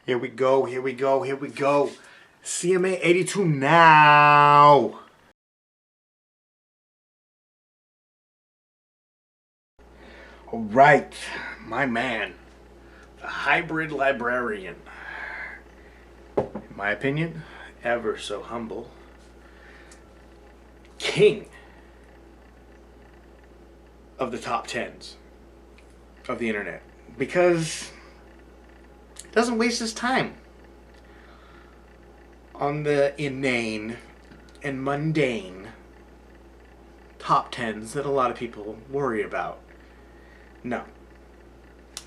Here we go, here we go, here we go. CMA 82 now. All right, my man, the hybrid librarian. In my opinion, ever so humble, king of the top 10s of the internet, because he doesn't waste his time on the inane and mundane top 10s that a lot of people worry about. No.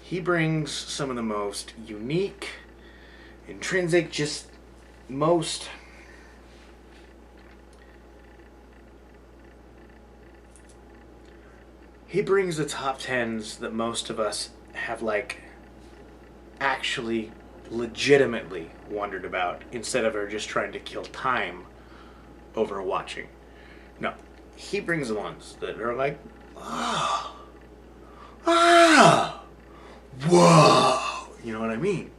He brings some of the most unique, intrinsic, just most he brings the top 10s that most of us have actually legitimately wondered about instead of just trying to kill time over watching. No, he brings the ones that are like, oh, whoa, you know what I mean?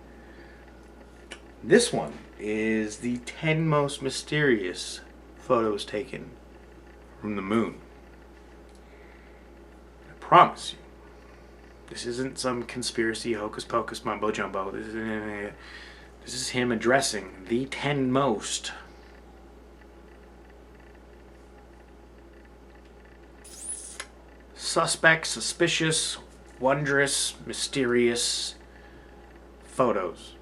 This one is the 10 most mysterious photos taken from the moon. I promise you, this isn't some conspiracy hocus pocus mumbo jumbo. This is him addressing the 10 most suspect, suspicious, wondrous, mysterious photos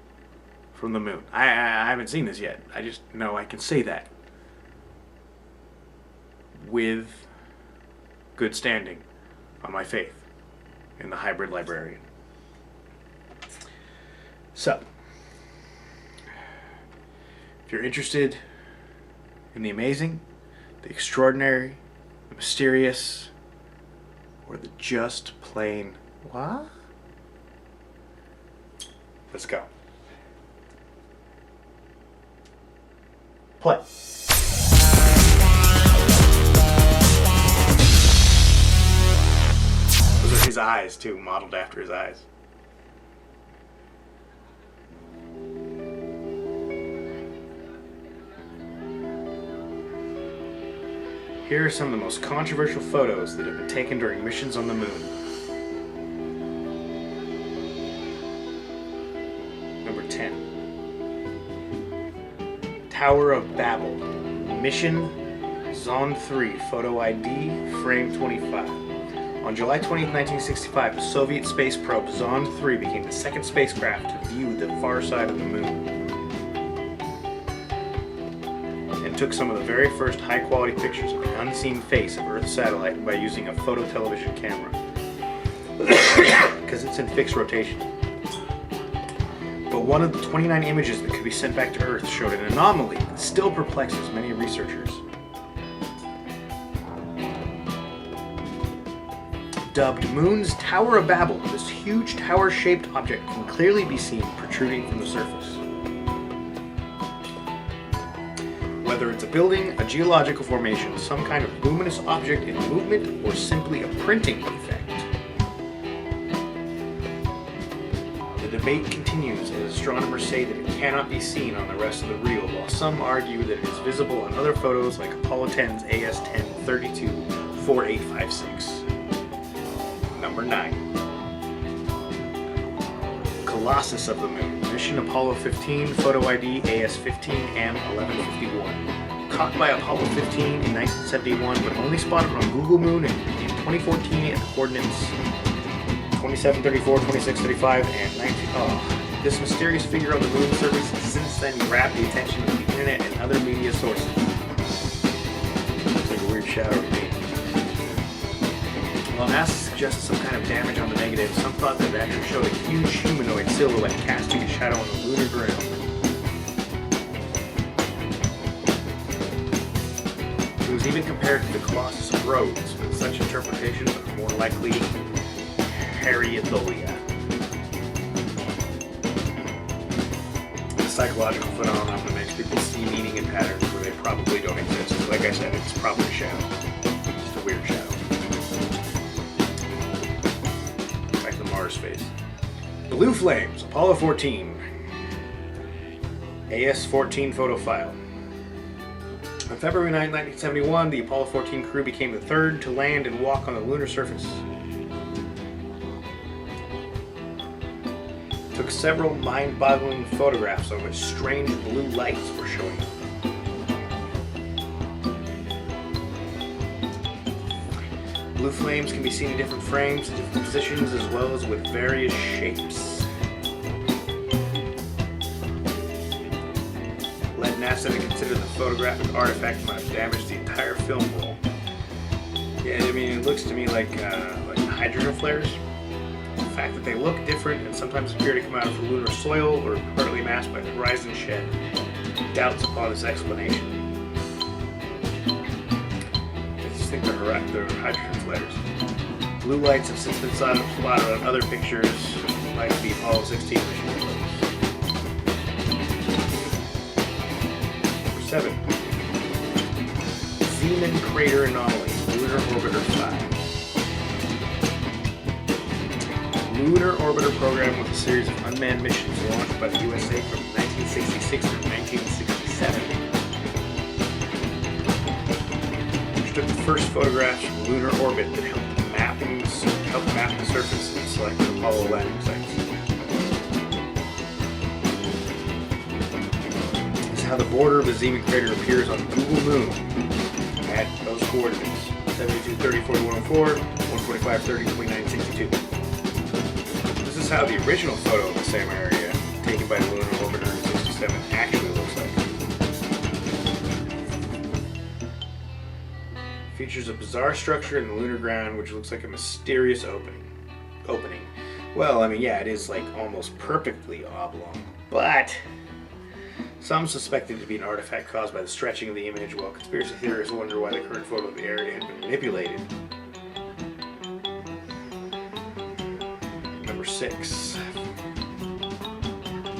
from the moon. I haven't seen this yet. I just know I can say that with good standing on my faith in the hybrid librarian. So, if you're interested in the amazing, the extraordinary, the mysterious, or the just plain what? Let's go. Play. Those are his eyes too, modeled after his eyes. Here are some of the most controversial photos that have been taken during missions on the moon. Number 10. Tower of Babel. Mission Zond 3. Photo ID. Frame 25. On July 20th, 1965, the Soviet space probe Zond 3 became the second spacecraft to view the far side of the moon, and took some of the very first high-quality pictures of the unseen face of Earth's satellite by using a phototelevision camera, because it's in fixed rotation. But one of the 29 images that could be sent back to Earth showed an anomaly that still perplexes many researchers. Dubbed Moon's Tower of Babel, this huge tower-shaped object can clearly be seen protruding from the surface. Whether it's a building, a geological formation, some kind of luminous object in movement, or simply a printing defect. The debate continues as astronomers say that it cannot be seen on the rest of the reel, while some argue that it is visible on other photos like Apollo 10's AS-10 324856. Number 9. Colossus of the Moon. Mission Apollo 15, photo ID AS-15M1151. Caught by Apollo 15 in 1971, but only spotted on Google Moon in 2014 at the coordinates 2734, 2635, and 19... Oh, this mysterious figure on the moon surface has since then grabbed the attention of the internet and other media sources. Looks like a weird shadow to me. While NASA suggested some kind of damage on the negative, some thought that it actually showed a huge humanoid silhouette casting a shadow on the lunar ground. It was even compared to the Colossus of Rhodes, but such interpretations are more likely pareidolia. A psychological phenomenon that makes people see meaning in patterns where they probably don't exist. Like I said, it's probably a shadow. Just a weird shadow. Mars face. Blue Flames, Apollo 14. AS-14 photo file. On February 9, 1971, the Apollo 14 crew became the third to land and walk on the lunar surface. Took several mind-boggling photographs on which strange blue lights were showing up. Blue flames can be seen in different frames, in different positions, as well as with various shapes. Led NASA to consider the photographic artifact might have damaged the entire film roll. Yeah, I mean, it looks to me like hydrogen flares. The fact that they look different and sometimes appear to come out of the lunar soil or partly masked by the horizon shed doubts upon this explanation. I just think they're hydrogen flares. Blue lights have since been spotted on other pictures, like the Apollo 16 mission photos. Number 7. Zeeman Crater Anomaly, Lunar Orbiter 5. Lunar Orbiter program was a series of unmanned missions launched by the USA from 1966 to 1967. Which took the first photographs from lunar orbit that helped map the surface and select the Apollo landing sites. This is how the border of the Zeeman crater appears on Google Moon at those coordinates: 7230-4104, 14530-2962. This is how the original photo of the same area, taken by the lunar orbiter in 67, actually looks like. Features a bizarre structure in the lunar ground which looks like a mysterious opening. Well, I mean, yeah, it is like almost perfectly oblong, but some suspect it to be an artifact caused by the stretching of the image, while conspiracy theorists wonder why the current photo of the area had been manipulated. Number 6.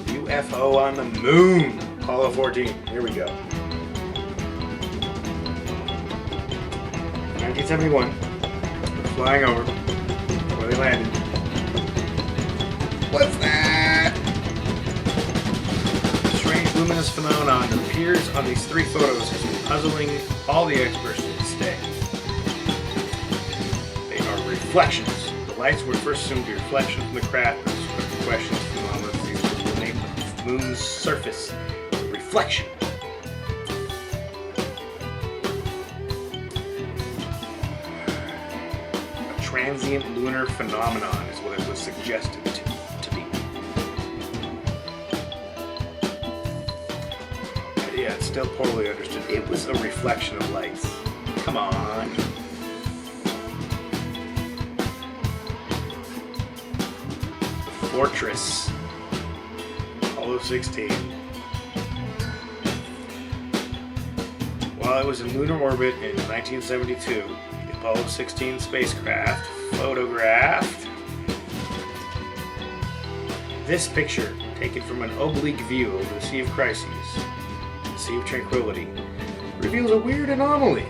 UFO on the moon, Apollo 14. Here we go. 1971, flying over, where they landed. What's that? The strange luminous phenomenon that appears on these 3 photos has been puzzling all the experts to this day. They are reflections. The lights were first assumed to be reflections from the craft, but the questions phenomena these were named the moon's surface. Reflection. Transient lunar phenomenon is what it was suggested to be. Yeah, it's still poorly understood. It was a reflection of lights. Come on. The Fortress. Apollo 16. While it was in lunar orbit in 1972, Apollo 16 spacecraft photographed this picture, taken from an oblique view over the Sea of Crises, the Sea of Tranquility, reveals a weird anomaly.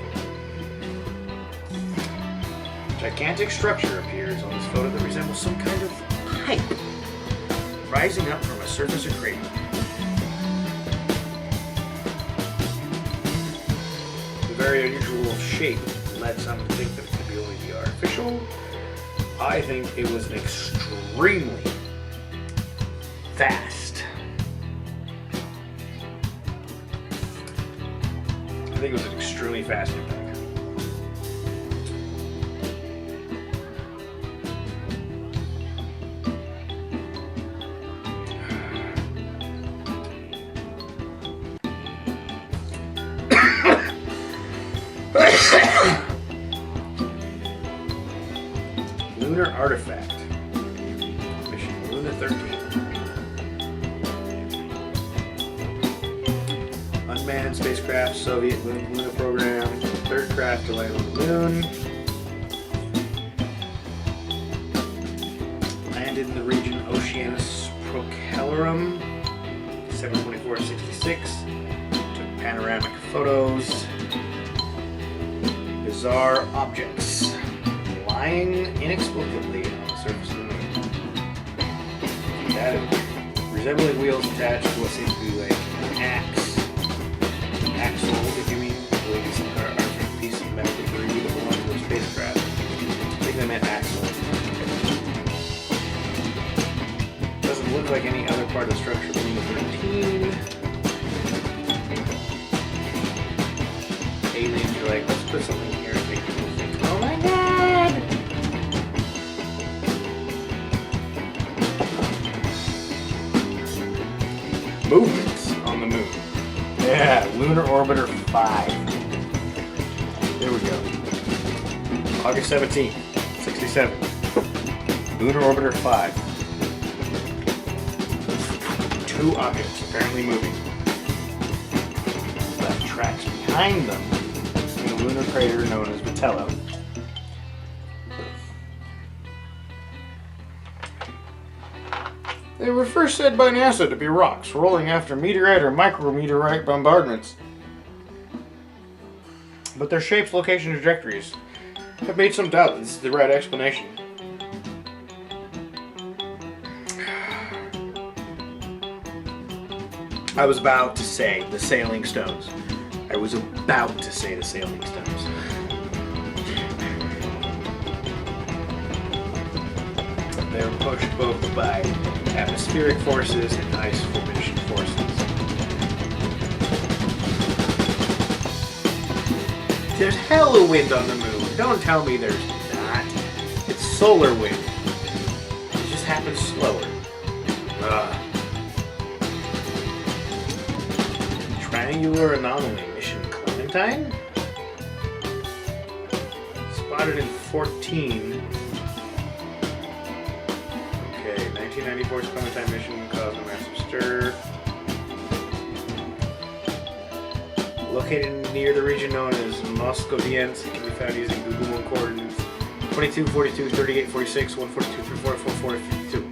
A gigantic structure appears on this photo that resembles some kind of pipe rising up from a surface of crater. The very unusual shape led some to think that it could be only the artificial. I think it was extremely fast. I think it was an extremely fast impact. Lunar Artifact. Mission Luna 13. Unmanned spacecraft, Soviet Luna program, third craft to land on the moon. Landed in the region Oceanus Procellarum, 724-66. Took panoramic photos. Bizarre objects lying inexplicably on the surface of the moon. That is resembling wheels attached to what seems to be like an axle, if you mean, like some kind of artificial piece of metal debris that belongs to a spacecraft. I think they meant axle. Doesn't look like any other part of the structure being 13. Aliens are like, let's put something here and make people think, oh my god! Movements on the moon. Yeah, Lunar Orbiter 5. There we go. August 17th, 67. Lunar Orbiter 5. 2 objects apparently moving. Left tracks behind them in a lunar crater known as Vitello. They were first said by NASA to be rocks rolling after meteorite or micrometeorite bombardments. But their shapes, location, and trajectories have made some doubt that this is the right explanation. I was about to say the sailing stones. I was about to say the sailing stones. They're pushed both by atmospheric forces and ice formation forces. There's hella wind on the moon. Don't tell me there's not. It's solar wind. It just happens slower. Triangular anomaly mission Clementine? Spotted in 14. Okay, 1994's Clementine mission caused a massive stir. Located near the region known as Moscoviense, it can be found using Google Moon coordinates 22, 42, 38, 46, 142, 34, 44, 52.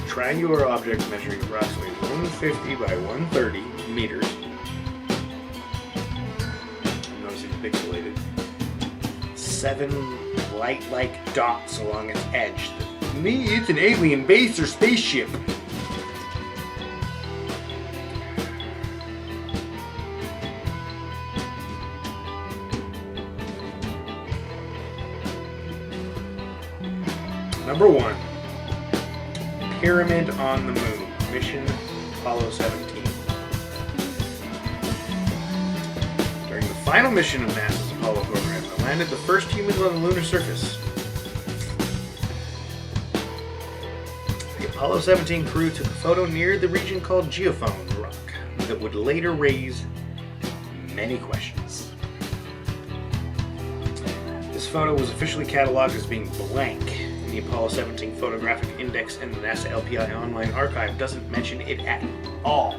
Triangular object measuring approximately 150 by 130 meters. Notice it's pixelated. 7 light-like dots along its edge. To me, it's an alien base or spaceship. Number 1. Pyramid on the Moon. Mission Apollo 17. During the final mission of NASA's Apollo program, they landed the first humans on the lunar surface. The Apollo 17 crew took a photo near the region called Geophone Rock that would later raise many questions. This photo was officially cataloged as being blank. The Apollo 17 Photographic Index and the NASA LPI Online Archive doesn't mention it at all.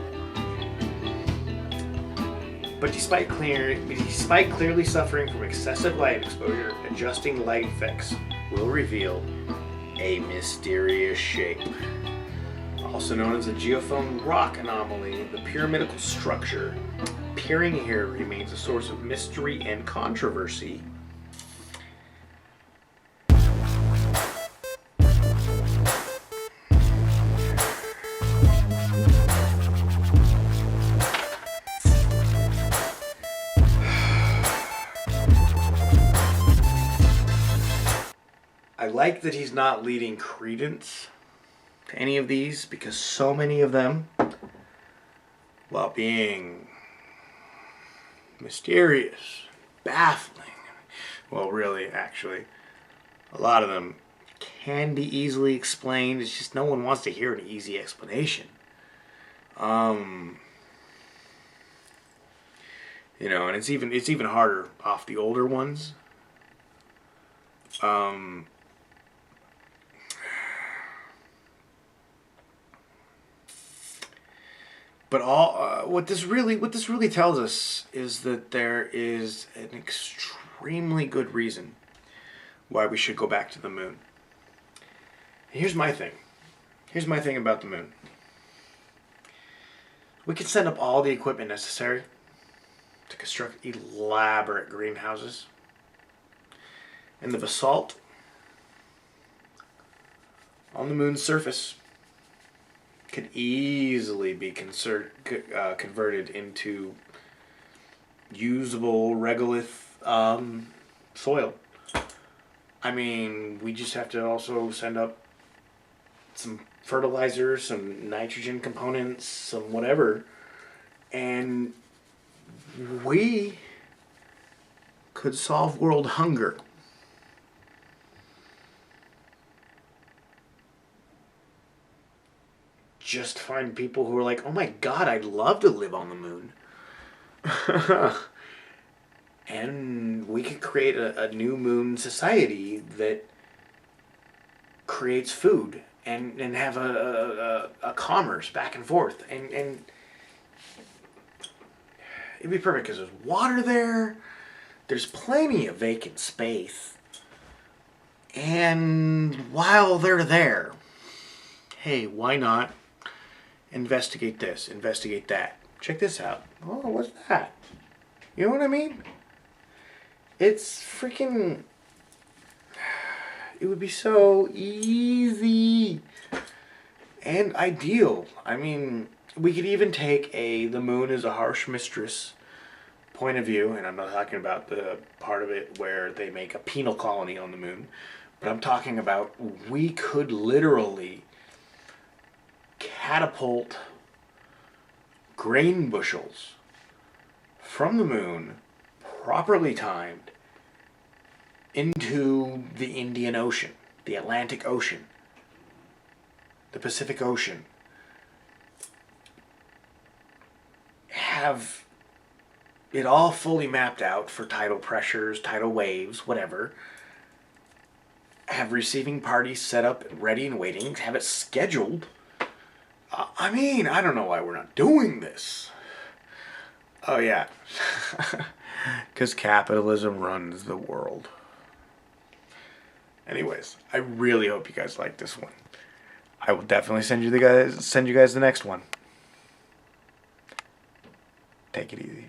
But despite clearly suffering from excessive light exposure, adjusting light effects will reveal a mysterious shape. Also known as the Geophone Rock Anomaly, the pyramidical structure appearing here remains a source of mystery and controversy. I like that he's not leading credence to any of these because so many of them, while being mysterious, baffling, well, really, actually, a lot of them can be easily explained. It's just no one wants to hear an easy explanation. You know, and it's even harder off the older ones. But what this really tells us is that there is an extremely good reason why we should go back to the moon. Here's my thing. Here's my thing about the moon. We can set up all the equipment necessary to construct elaborate greenhouses. And the basalt on the moon's surface could easily be converted into usable regolith soil. I mean, we just have to also send up some fertilizer, some nitrogen components, some whatever, and we could solve world hunger. Just find people who are like, oh my god, I'd love to live on the moon. And we could create a new moon society that creates food and have a commerce back and forth. And it'd be perfect because there's water there. There's plenty of vacant space. And while they're there, hey, why not investigate this, investigate that. Check this out. Oh, what's that? You know what I mean? It's freaking... It would be so easy and ideal. I mean, we could even take the moon is a harsh mistress point of view, and I'm not talking about the part of it where they make a penal colony on the moon, but I'm talking about we could literally catapult grain bushels from the moon, properly timed, into the Indian Ocean, the Atlantic Ocean, the Pacific Ocean. Have it all fully mapped out for tidal pressures, tidal waves, whatever. Have receiving parties set up, ready and waiting. Have it scheduled. I mean, I don't know why we're not doing this. Oh, yeah. Because capitalism runs the world. Anyways, I really hope you guys like this one. I will definitely send you guys the next one. Take it easy.